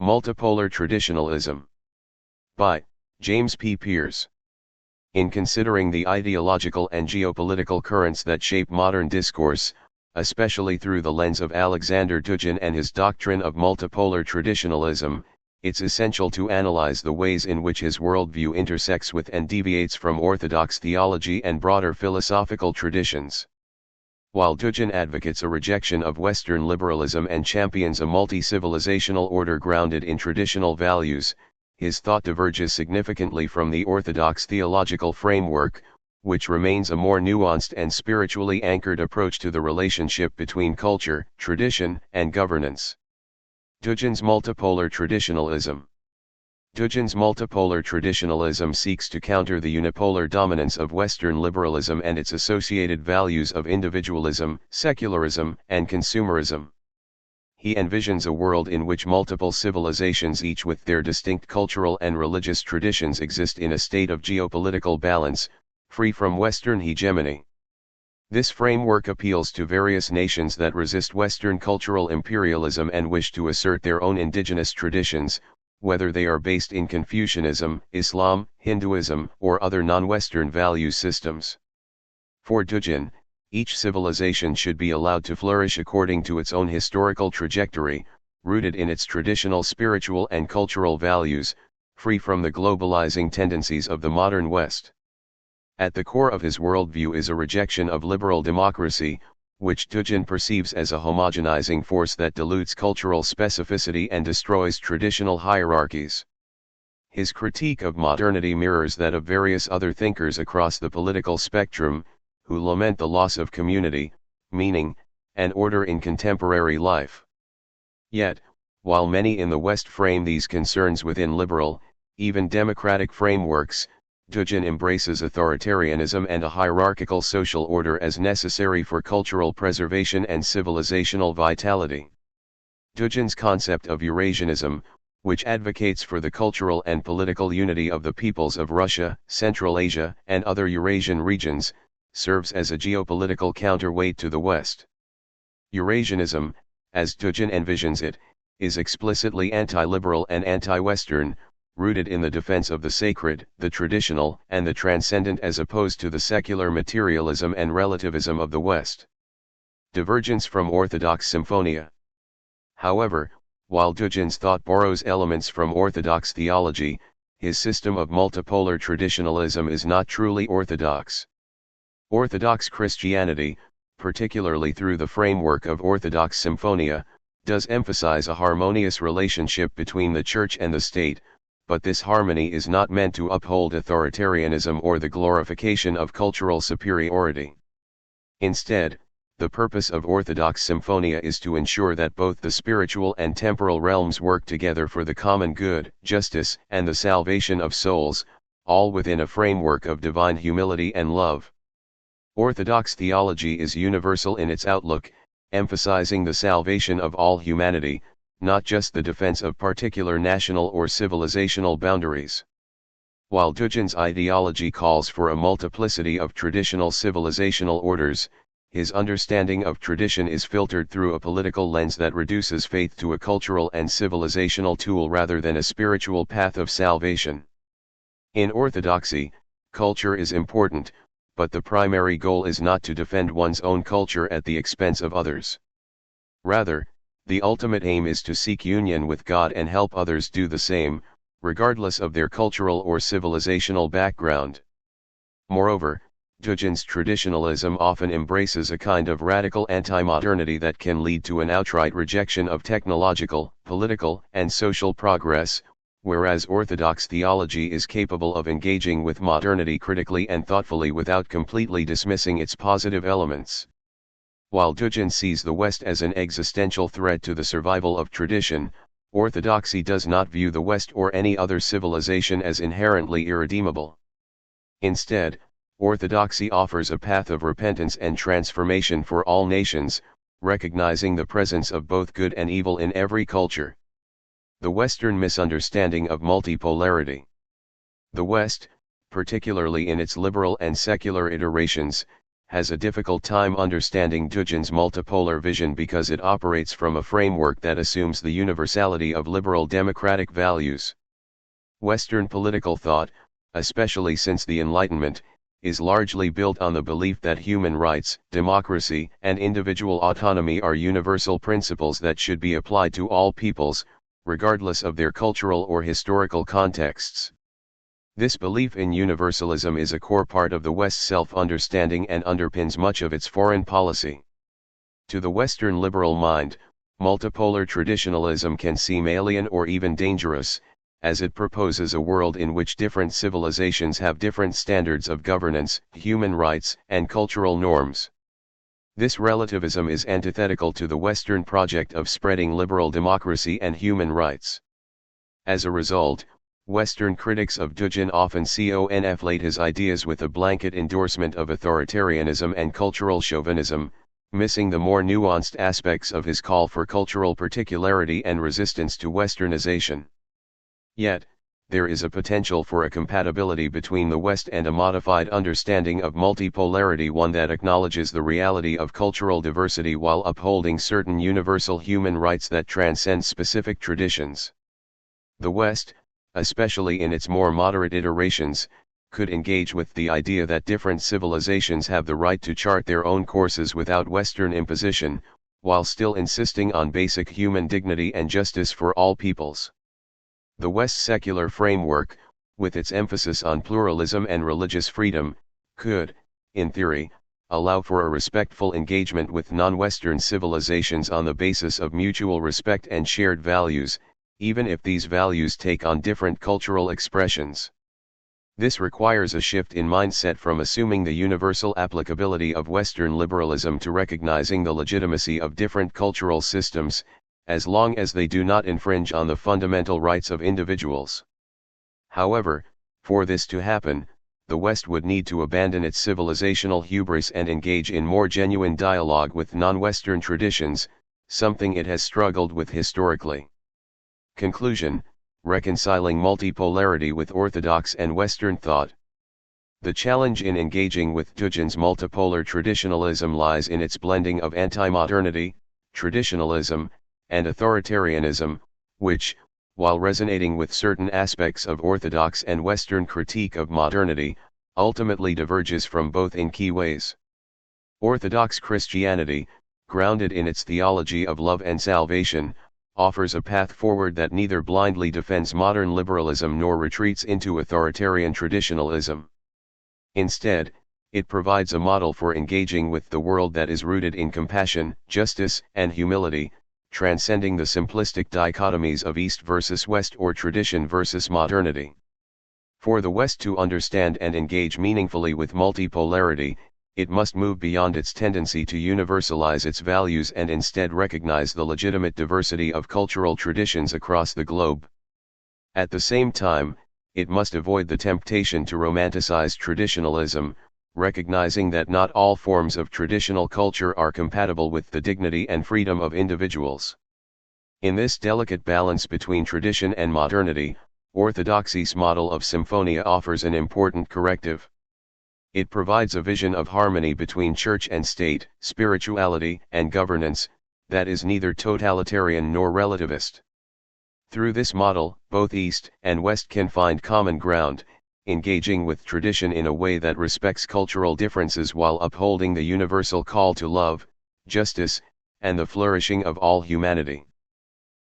Multipolar Traditionalism. By James P. Pierce. In considering the ideological and geopolitical currents that shape modern discourse, especially through the lens of Alexander Dugin and his doctrine of multipolar traditionalism, it's essential to analyze the ways in which his worldview intersects with and deviates from orthodox theology and broader philosophical traditions. While Dugin advocates a rejection of Western liberalism and champions a multi-civilizational order grounded in traditional values, his thought diverges significantly from the orthodox theological framework, which remains a more nuanced and spiritually anchored approach to the relationship between culture, tradition, and governance. Dugin's multipolar traditionalism. Dugin's multipolar traditionalism seeks to counter the unipolar dominance of Western liberalism and its associated values of individualism, secularism, and consumerism. He envisions a world in which multiple civilizations, each with their distinct cultural and religious traditions, exist in a state of geopolitical balance, free from Western hegemony. This framework appeals to various nations that resist Western cultural imperialism and wish to assert their own indigenous traditions, whether they are based in Confucianism, Islam, Hinduism, or other non-Western value systems. For Dugin, each civilization should be allowed to flourish according to its own historical trajectory, rooted in its traditional spiritual and cultural values, free from the globalizing tendencies of the modern West. At the core of his worldview is a rejection of liberal democracy, which Dugin perceives as a homogenizing force that dilutes cultural specificity and destroys traditional hierarchies. His critique of modernity mirrors that of various other thinkers across the political spectrum, who lament the loss of community, meaning, and order in contemporary life. Yet, while many in the West frame these concerns within liberal, even democratic frameworks, Dugin embraces authoritarianism and a hierarchical social order as necessary for cultural preservation and civilizational vitality. Dugin's concept of Eurasianism, which advocates for the cultural and political unity of the peoples of Russia, Central Asia, and other Eurasian regions, serves as a geopolitical counterweight to the West. Eurasianism, as Dugin envisions it, is explicitly anti-liberal and anti-Western, rooted in the defense of the sacred, the traditional, and the transcendent as opposed to the secular materialism and relativism of the West. Divergence from Orthodox Symphonia. However, while Dugin's thought borrows elements from Orthodox theology, his system of multipolar traditionalism is not truly orthodox. Orthodox Christianity, particularly through the framework of Orthodox Symphonia, does emphasize a harmonious relationship between the Church and the state, but this harmony is not meant to uphold authoritarianism or the glorification of cultural superiority. Instead, the purpose of Orthodox Symphonia is to ensure that both the spiritual and temporal realms work together for the common good, justice, and the salvation of souls, all within a framework of divine humility and love. Orthodox theology is universal in its outlook, emphasizing the salvation of all humanity, not just the defense of particular national or civilizational boundaries. While Dugin's ideology calls for a multiplicity of traditional civilizational orders, his understanding of tradition is filtered through a political lens that reduces faith to a cultural and civilizational tool rather than a spiritual path of salvation. In orthodoxy, culture is important, but the primary goal is not to defend one's own culture at the expense of others. Rather, the ultimate aim is to seek union with God and help others do the same, regardless of their cultural or civilizational background. Moreover, Dugin's traditionalism often embraces a kind of radical anti-modernity that can lead to an outright rejection of technological, political, and social progress, whereas Orthodox theology is capable of engaging with modernity critically and thoughtfully without completely dismissing its positive elements. While Dugin sees the West as an existential threat to the survival of tradition, Orthodoxy does not view the West or any other civilization as inherently irredeemable. Instead, Orthodoxy offers a path of repentance and transformation for all nations, recognizing the presence of both good and evil in every culture. The Western misunderstanding of multipolarity. The West, particularly in its liberal and secular iterations, has a difficult time understanding Duggin's multipolar vision because it operates from a framework that assumes the universality of liberal democratic values. Western political thought, especially since the Enlightenment, is largely built on the belief that human rights, democracy, and individual autonomy are universal principles that should be applied to all peoples, regardless of their cultural or historical contexts. This belief in universalism is a core part of the West's self-understanding and underpins much of its foreign policy. To the Western liberal mind, multipolar traditionalism can seem alien or even dangerous, as it proposes a world in which different civilizations have different standards of governance, human rights, and cultural norms. This relativism is antithetical to the Western project of spreading liberal democracy and human rights. As a result, Western critics of Dugin often conflate his ideas with a blanket endorsement of authoritarianism and cultural chauvinism, missing the more nuanced aspects of his call for cultural particularity and resistance to Westernization. Yet, there is a potential for a compatibility between the West and a modified understanding of multipolarity, one that acknowledges the reality of cultural diversity while upholding certain universal human rights that transcend specific traditions. The West, especially in its more moderate iterations, could engage with the idea that different civilizations have the right to chart their own courses without Western imposition, while still insisting on basic human dignity and justice for all peoples. The West's secular framework, with its emphasis on pluralism and religious freedom, could, in theory, allow for a respectful engagement with non-Western civilizations on the basis of mutual respect and shared values, even if these values take on different cultural expressions. This requires a shift in mindset from assuming the universal applicability of Western liberalism to recognizing the legitimacy of different cultural systems, as long as they do not infringe on the fundamental rights of individuals. However, for this to happen, the West would need to abandon its civilizational hubris and engage in more genuine dialogue with non-Western traditions, something it has struggled with historically. Conclusion: reconciling multipolarity with Orthodox and Western thought. The challenge in engaging with Duggin's multipolar traditionalism lies in its blending of anti-modernity, traditionalism, and authoritarianism, which, while resonating with certain aspects of Orthodox and Western critique of modernity, ultimately diverges from both in key ways. Orthodox Christianity, grounded in its theology of love and salvation, offers a path forward that neither blindly defends modern liberalism nor retreats into authoritarian traditionalism. Instead, it provides a model for engaging with the world that is rooted in compassion, justice, and humility, transcending the simplistic dichotomies of East versus West or tradition versus modernity. For the West to understand and engage meaningfully with multipolarity, it must move beyond its tendency to universalize its values and instead recognize the legitimate diversity of cultural traditions across the globe. At the same time, it must avoid the temptation to romanticize traditionalism, recognizing that not all forms of traditional culture are compatible with the dignity and freedom of individuals. In this delicate balance between tradition and modernity, Orthodoxy's model of symphonia offers an important corrective. It provides a vision of harmony between church and state, spirituality and governance, that is neither totalitarian nor relativist. Through this model, both East and West can find common ground, engaging with tradition in a way that respects cultural differences while upholding the universal call to love, justice, and the flourishing of all humanity.